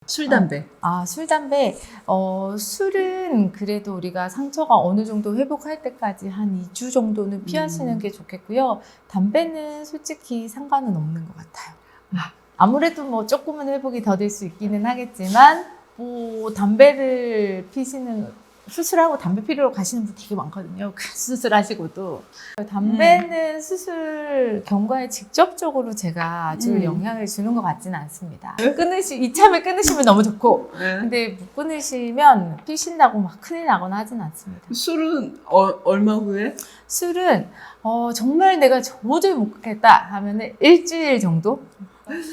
술, 담배. 술, 담배. 술은 그래도 우리가 상처가 어느 정도 회복할 때까지 한 2주 정도는 피하시는 게 좋겠고요. 담배는 솔직히 상관은 없는 것 같아요. 아무래도 뭐 조금은 회복이 더딜 수 있기는 하겠지만, 뭐, 담배를 피시는, 수술하고 담배 피우러 가시는 분 되게 많거든요. 수술하시고도. 담배는 수술 경과에 직접적으로 제가 아주 영향을 주는 것 같지는 않습니다. 이참에 끊으시면 너무 좋고, 근데 못 끊으시면 피신다고 막 큰일 나거나 하진 않습니다. 술은 얼마 후에? 술은, 정말 내가 도저히 못 끊겠다 하면은 일주일 정도?